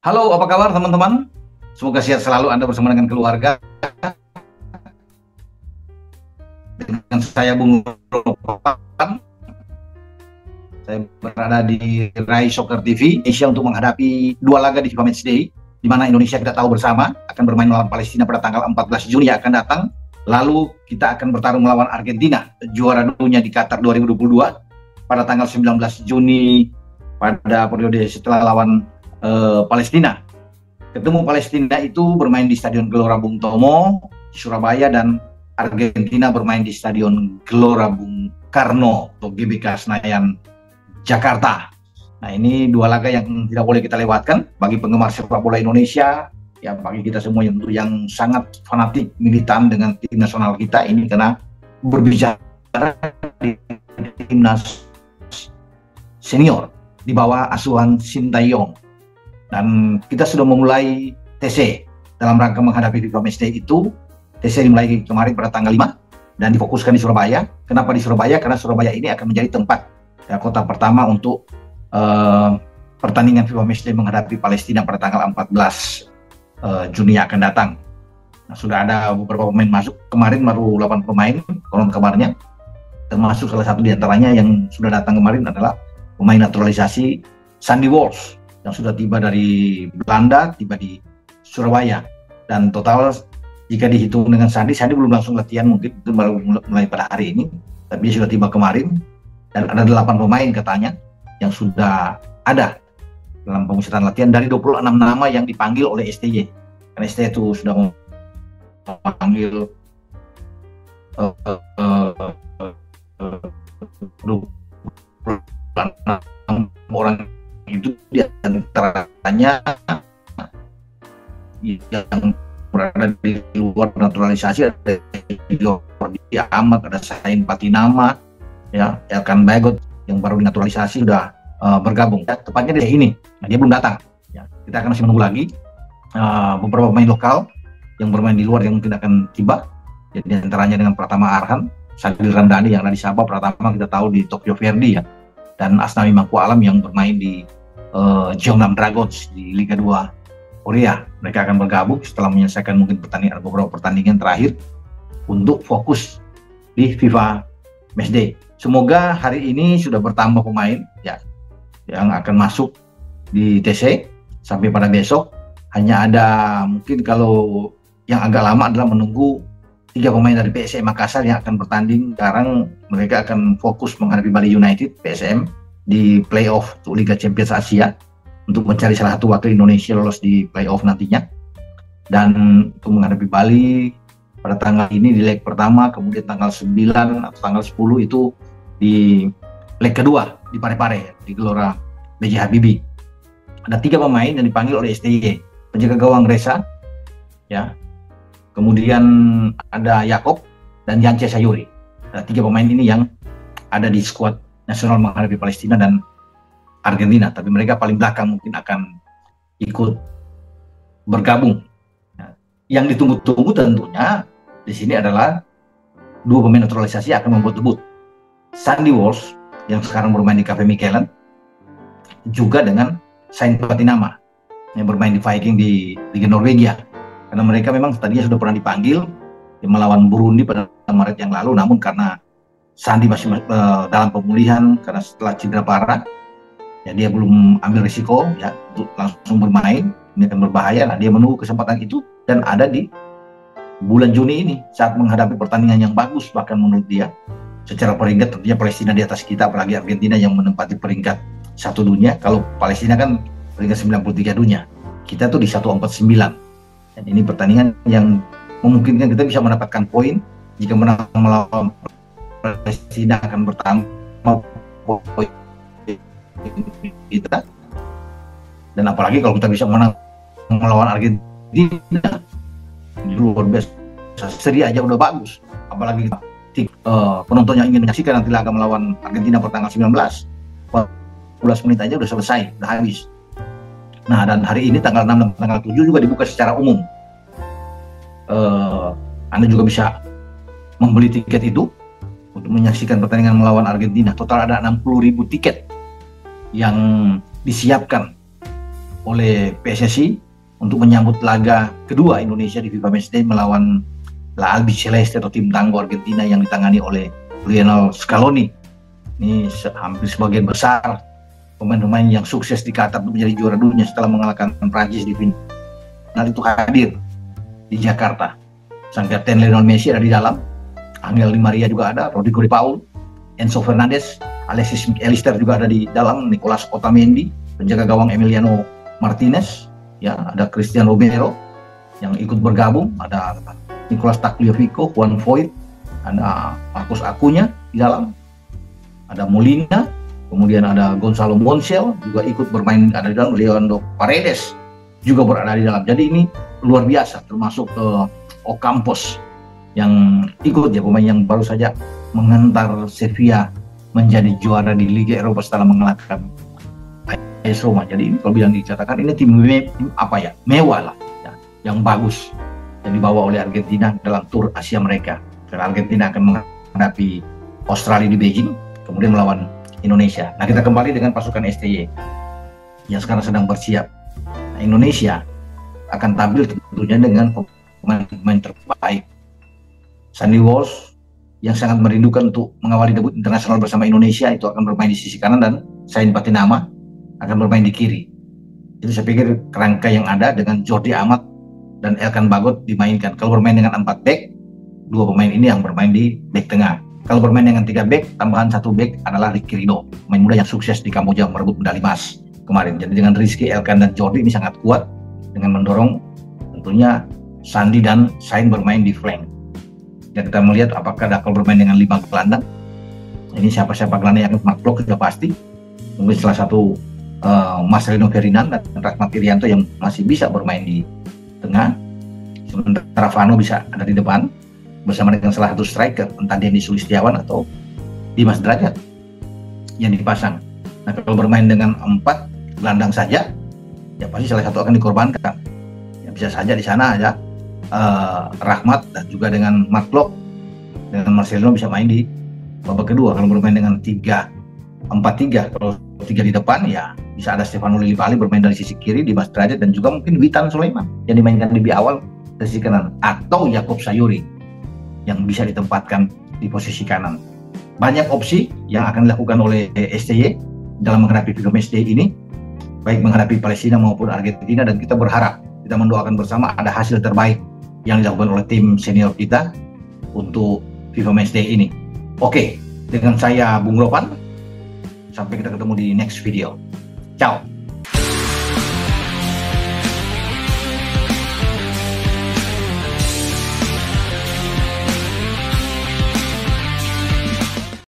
Halo, apa kabar teman-teman? Semoga sehat selalu Anda bersama dengan keluarga. Dengan saya Bung Ropan, saya berada di Rai Soccer TV Indonesia untuk menghadapi dua laga di FIFA Matchday, di mana Indonesia kita tahu bersama akan bermain melawan Palestina pada tanggal 14 Juni yang akan datang. Lalu kita akan bertarung melawan Argentina, juara dunia di Qatar 2022 pada tanggal 19 Juni pada periode setelah lawan Palestina. Ketemu Palestina itu bermain di Stadion Gelora Bung Tomo, Surabaya, dan Argentina bermain di Stadion Gelora Bung Karno atau GBK Senayan, Jakarta. Nah, ini dua laga yang tidak boleh kita lewatkan bagi penggemar sepak bola Indonesia, ya bagi kita semua yang sangat fanatik militan dengan tim nasional kita ini, karena berbicara di timnas senior di bawah asuhan Sintayong. Dan kita sudah memulai TC dalam rangka menghadapi FIFA Matchday itu. TC dimulai kemarin pada tanggal 5 dan difokuskan di Surabaya. Kenapa di Surabaya? Karena Surabaya ini akan menjadi tempat kota pertama untuk pertandingan FIFA Matchday menghadapi Palestina pada tanggal 14 Juni yang akan datang. Nah, sudah ada beberapa pemain masuk. Kemarin baru 8 pemain konon kabarnya, termasuk salah satu diantaranya yang sudah datang kemarin adalah pemain naturalisasi Sandy Walsh yang sudah tiba dari Belanda, tiba di Surabaya. Dan total jika dihitung dengan Sandy belum langsung latihan, mungkin itu baru mulai pada hari ini, tapi dia sudah tiba kemarin. Dan ada 8 pemain katanya yang sudah ada dalam pemusatan latihan dari 26 nama yang dipanggil oleh STY. Karena STY itu sudah memanggil 26 orang itu, diantaranya yang berada di luar naturalisasi ada Jordi Amat, ada Sain Patinama, ya Elkan Bagot yang baru dinaturalisasi sudah bergabung. Ya, tepatnya dia ini, nah, dia belum datang. Ya, kita akan masih menunggu lagi beberapa pemain lokal yang bermain di luar yang mungkin akan tiba. Jadi diantaranya dengan Pratama Arhan, Sadil Ramdhani yang ada di Sabah, Pratama kita tahu di Tokyo Verdy, ya, dan Asnawi Mangku Alam yang bermain di Jeonnam Dragons di Liga 2 Korea. Mereka akan bergabung setelah menyelesaikan mungkin beberapa pertandingan terakhir untuk fokus di FIFA Matchday. Semoga hari ini sudah bertambah pemain, ya, yang akan masuk di TC sampai pada besok. Hanya ada mungkin kalau yang agak lama adalah menunggu 3 pemain dari PSM Makassar yang akan bertanding. Sekarang mereka akan fokus menghadapi Bali United, PSM, di playoff untuk Liga Champions Asia untuk mencari salah satu wakil Indonesia lolos di playoff nantinya. Dan untuk menghadapi Bali pada tanggal ini di leg pertama, kemudian tanggal 9 atau tanggal 10 itu di leg kedua di Parepare di Gelora B.J. Habibie. Ada 3 pemain yang dipanggil oleh STY, penjaga gawang Reza, ya, kemudian ada Yakob dan Yance Sayuri. Ada 3 pemain ini yang ada di skuad nasional menghadapi Palestina dan Argentina, tapi mereka paling belakang mungkin akan ikut bergabung. Nah, yang ditunggu-tunggu tentunya di sini adalah 2 pemain naturalisasi akan membuat debut. Sandy Walsh yang sekarang bermain di KV Mechelen, juga dengan Sain Patinama yang bermain di Viking di Liga Norwegia. Karena mereka memang tadinya sudah pernah dipanggil melawan Burundi pada Maret yang lalu, namun karena Sandy masih dalam pemulihan karena setelah cedera parah, ya dia belum ambil risiko, ya, untuk langsung bermain. Ini akan berbahaya. Nah, dia menunggu kesempatan itu dan ada di bulan Juni ini saat menghadapi pertandingan yang bagus, bahkan menurut dia secara peringkat tentunya Palestina di atas kita, apalagi Argentina yang menempati peringkat 1 dunia. Kalau Palestina kan peringkat 93 dunia, kita tuh di 149. Dan ini pertandingan yang memungkinkan kita bisa mendapatkan poin. Jika menang melawan Palestina akan bertambah poin kita, dan apalagi kalau kita bisa menang melawan Argentina, luar biasa. Seri aja udah bagus, apalagi penonton yang ingin menyaksikan nanti laga melawan Argentina pada tanggal 19, 14 menit aja udah selesai, udah habis. Nah, dan hari ini tanggal 6 dan tanggal 7 juga dibuka secara umum. Anda juga bisa membeli tiket itu untuk menyaksikan pertandingan melawan Argentina. Total ada 60.000 tiket yang disiapkan oleh PSSI untuk menyambut laga kedua Indonesia di FIFA Matchday melawan La Albiceleste atau tim tangguh Argentina yang ditangani oleh Lionel Scaloni. Ini hampir sebagian besar pemain-pemain yang sukses di Qatar untuk menjadi juara dunia setelah mengalahkan Prancis di final itu hadir di Jakarta. Sang kapten Lionel Messi ada di dalam, Angel Di Maria juga ada, Rodrigo De Paul, Enzo Fernandez, Alexis McAllister juga ada di dalam, Nicolas Otamendi, penjaga gawang Emiliano Martinez, ya, ada Christian Romero yang ikut bergabung, ada Nicolas Tagliafico, Juan Foyth, ada Marcos Acuña di dalam, ada Molina, kemudian ada Gonzalo Montiel juga ikut bermain ada di dalam, Leandro Paredes juga berada di dalam. Jadi ini luar biasa, termasuk Ocampos yang ikut, ya, pemain yang baru saja mengantar Sevilla menjadi juara di Liga Eropa setelah mengalahkan AS Roma. Jadi kalau bilang dikatakan ini tim apa ya, mewah lah, ya, yang bagus yang dibawa oleh Argentina dalam tur Asia mereka. Karena Argentina akan menghadapi Australia di Beijing, kemudian melawan Indonesia. Nah, kita kembali dengan pasukan STY yang sekarang sedang bersiap. Nah, Indonesia akan tampil tentunya dengan pemain terbaik. Sandy Walsh yang sangat merindukan untuk mengawali debut internasional bersama Indonesia itu akan bermain di sisi kanan, dan Sain Patinama akan bermain di kiri. Jadi saya pikir kerangka yang ada dengan Jordi Amat dan Elkan Bagot dimainkan. Kalau bermain dengan 4 back, 2 pemain ini yang bermain di back tengah. Kalau bermain dengan 3 back, tambahan 1 back adalah Ricky Ridho, pemain muda yang sukses di Kamboja merebut medali emas kemarin. Jadi dengan Rizky, Elkan, dan Jordi ini sangat kuat dengan mendorong tentunya Sandi dan Sain bermain di flank. Dan kita melihat apakah kalau bermain dengan 5 gelandang, ini siapa-siapa gelandang yang Mark Klok sudah pasti. Mungkin salah satu Marcelino Ferdinand dan Rahmat Irianto yang masih bisa bermain di tengah. Sementara Vano bisa ada di depan bersama dengan salah satu striker, entah Denny Sulistiawan atau Dimas Derajat yang dipasang. Nah, kalau bermain dengan 4 gelandang saja, ya pasti salah satu akan dikorbankan. Ya, bisa saja di sana ada Rahmat dan juga dengan Mark Klok dengan Marcelino bisa main di babak kedua. Kalau bermain dengan 3-4-3, kalau 3 di depan, ya bisa ada Stefano Lillipali bermain dari sisi kiri, Dimas Derajat, dan juga mungkin Witan Sulaiman yang dimainkan lebih awal dari sisi kanan, atau Yakob Sayuri yang bisa ditempatkan di posisi kanan. Banyak opsi yang akan dilakukan oleh STY dalam menghadapi FIFA Matchday ini, baik menghadapi Palestina maupun Argentina, dan kita berharap, kita mendoakan bersama ada hasil terbaik yang dilakukan oleh tim senior kita untuk FIFA Matchday ini. Oke, dengan saya Bung Ropan, sampai kita ketemu di next video. Ciao.